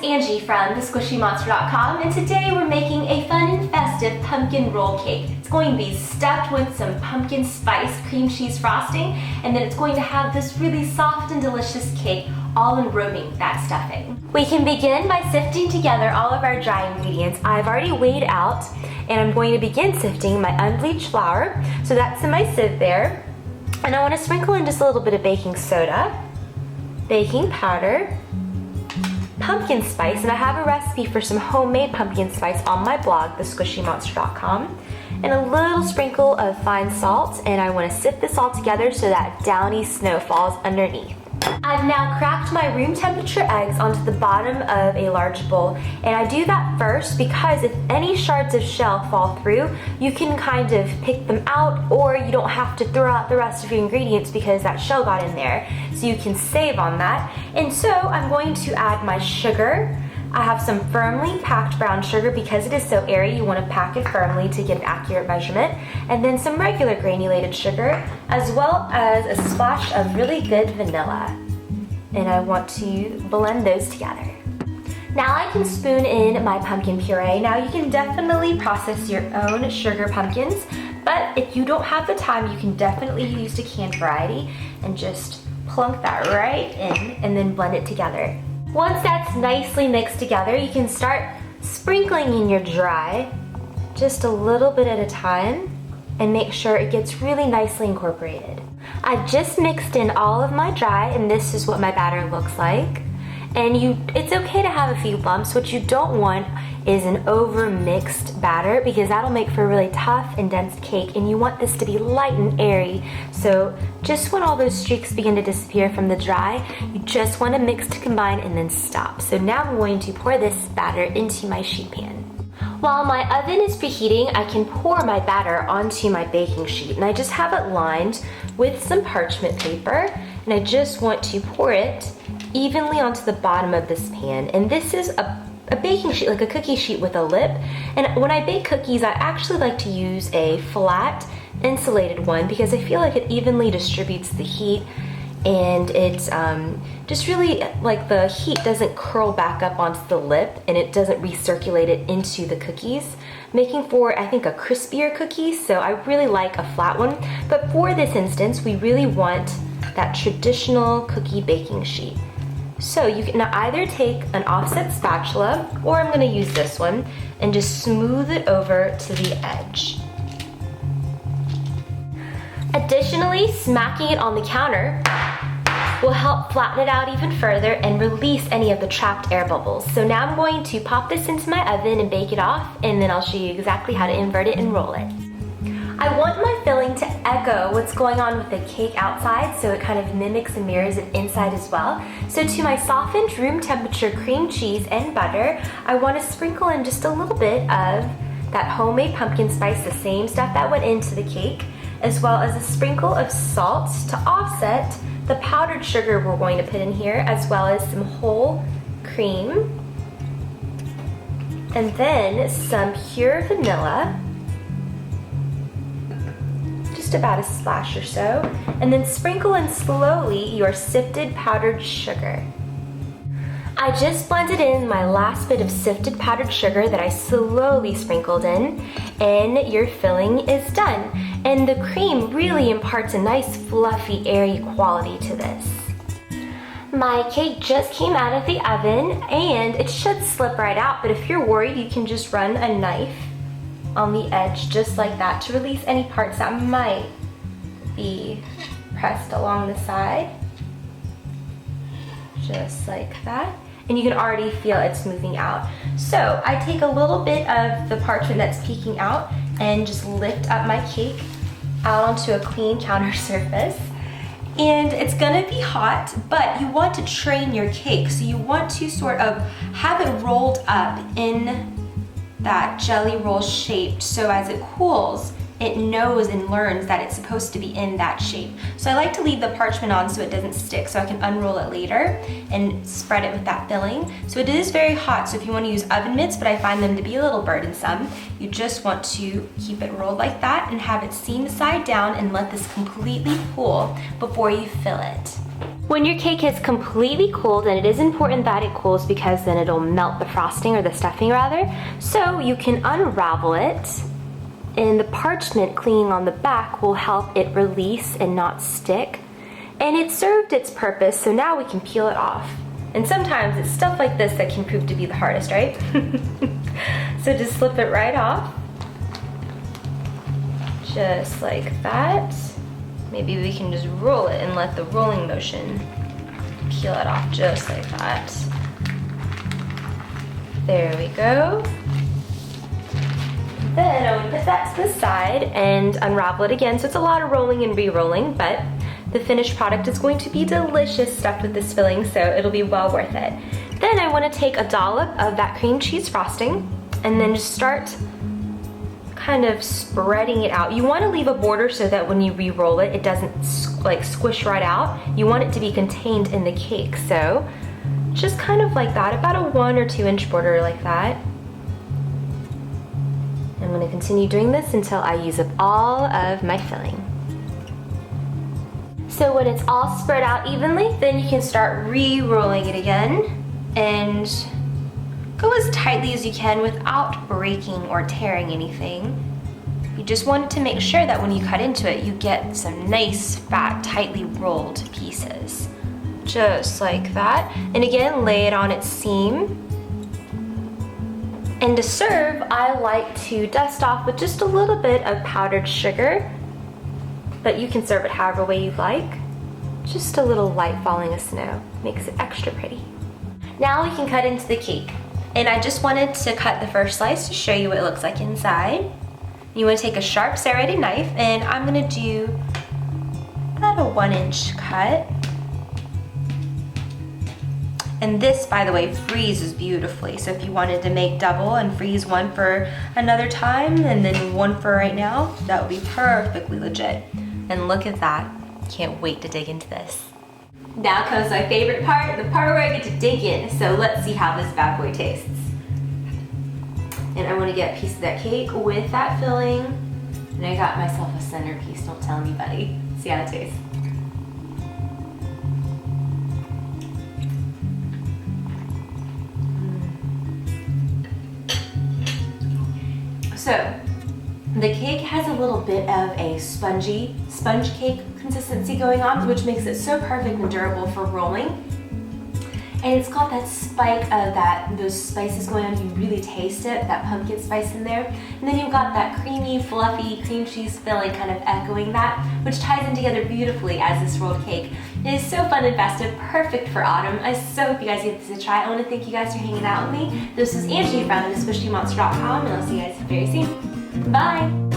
Angie from thesquishymonster.com, and today we're making a fun and festive pumpkin roll cake. It's going to be stuffed with some pumpkin spice cream cheese frosting, and then it's going to have this really soft and delicious cake all enrobing that stuffing. We can begin by sifting together all of our dry ingredients. I've already weighed out, and I'm going to begin sifting my unbleached flour. So that's in my sieve there. And I want to sprinkle in just a little bit of baking soda, baking powder, pumpkin spice, and I have a recipe for some homemade pumpkin spice on my blog, thesquishymonster.com, and a little sprinkle of fine salt, and I want to sift this all together so that downy snow falls underneath. I've now cracked my room temperature eggs onto the bottom of a large bowl, and I do that first because if any shards of shell fall through, you can kind of pick them out, or you don't have to throw out the rest of your ingredients because that shell got in there, so you can save on that. And so I'm going to add my sugar. I have some firmly packed brown sugar. Because it is so airy, you want to pack it firmly to get an accurate measurement. And then some regular granulated sugar, as well as a splash of really good vanilla. And I want to blend those together. Now I can spoon in my pumpkin puree. Now you can definitely process your own sugar pumpkins, but if you don't have the time, you can definitely use the canned variety and just plunk that right in and then blend it together. Once that's nicely mixed together, you can start sprinkling in your dry, just a little bit at a time, and make sure it gets really nicely incorporated. I've just mixed in all of my dry, and this is what my batter looks like. And it's okay to have a few lumps. What you don't want is an over-mixed batter, because that'll make for a really tough and dense cake, and you want this to be light and airy. So just when all those streaks begin to disappear from the dry, you just want to mix to combine and then stop. So now I'm going to pour this batter into my sheet pan. While my oven is preheating, I can pour my batter onto my baking sheet, and I just have it lined with some parchment paper, and I just want to pour it evenly onto the bottom of this pan. And this is a baking sheet, like a cookie sheet with a lip. And when I bake cookies, I actually like to use a flat insulated one because I feel like it evenly distributes the heat, and it's just really like the heat doesn't curl back up onto the lip and it doesn't recirculate it into the cookies, making for, I think, a crispier cookie. So I really like a flat one. But for this instance, we really want that traditional cookie baking sheet. So you can either take an offset spatula, or I'm going to use this one, and just smooth it over to the edge. Additionally, smacking it on the counter will help flatten it out even further and release any of the trapped air bubbles. So now I'm going to pop this into my oven and bake it off, and then I'll show you exactly how to invert it and roll it. I want my filling to echo what's going on with the cake outside, so it kind of mimics and mirrors it inside as well. So to my softened room temperature cream cheese and butter, I want to sprinkle in just a little bit of that homemade pumpkin spice, the same stuff that went into the cake, as well as a sprinkle of salt to offset the powdered sugar we're going to put in here, as well as some whole cream, and then some pure vanilla, just about a splash or so, and then sprinkle in slowly your sifted powdered sugar. I just blended in my last bit of sifted powdered sugar that I slowly sprinkled in, and your filling is done. And the cream really imparts a nice fluffy, airy quality to this. My cake just came out of the oven, and it should slip right out, but if you're worried, you can just run a knife on the edge just like that to release any parts that might be pressed along the side. Just like that. And you can already feel it smoothing out. So I take a little bit of the parchment that's peeking out and just lift up my cake out onto a clean counter surface. And it's gonna be hot, but you want to train your cake. So you want to sort of have it rolled up in that jelly roll shape, so as it cools, it knows and learns that it's supposed to be in that shape. So I like to leave the parchment on so it doesn't stick, so I can unroll it later and spread it with that filling. So it is very hot, so if you want to use oven mitts, but I find them to be a little burdensome, you just want to keep it rolled like that and have it seam side down and let this completely cool before you fill it. When your cake is completely cooled, and it is important that it cools because then it'll melt the frosting, or the stuffing rather, so you can unravel it, and the parchment clinging on the back will help it release and not stick. And it served its purpose, so now we can peel it off. And sometimes it's stuff like this that can prove to be the hardest, right? So just slip it right off. Just like that. Maybe we can just roll it and let the rolling motion peel it off just like that. There we go. Then I would put that to the side and unravel it again. So it's a lot of rolling and re-rolling, but the finished product is going to be delicious stuffed with this filling, so it'll be well worth it. Then I want to take a dollop of that cream cheese frosting and then just start kind of spreading it out. You want to leave a border so that when you re-roll it, it doesn't like squish right out. You want it to be contained in the cake. So just kind of like that, about a 1 or 2 inch border like that. I'm going to continue doing this until I use up all of my filling. So when it's all spread out evenly, then you can start re-rolling it again and go as tightly as you can without breaking or tearing anything. You just want to make sure that when you cut into it, you get some nice, fat, tightly rolled pieces. Just like that. And again, lay it on its seam. And to serve, I like to dust off with just a little bit of powdered sugar, but you can serve it however way you like. Just a little light falling of snow makes it extra pretty. Now we can cut into the cake. And I just wanted to cut the first slice to show you what it looks like inside. You want to take a sharp serrated knife, and I'm going to do about a 1 inch cut. And this, by the way, freezes beautifully. So if you wanted to make double and freeze one for another time and then one for right now, that would be perfectly legit. And look at that. Can't wait to dig into this. Now comes my favorite part, the part where I get to dig in. So let's see how this bad boy tastes. And I want to get a piece of that cake with that filling. And I got myself a centerpiece, don't tell anybody. See how it tastes. So, the cake has a little bit of a sponge cake consistency going on, which makes it so perfect and durable for rolling. And it's got that spike of those spices going on. You really taste it, that pumpkin spice in there. And then you've got that creamy, fluffy cream cheese filling kind of echoing that, which ties in together beautifully as this rolled cake. It is so fun and festive, perfect for autumn. I so hope you guys give this a try. I want to thank you guys for hanging out with me. This was Angie from thesquishymonster.com, and I'll see you guys very soon. Bye!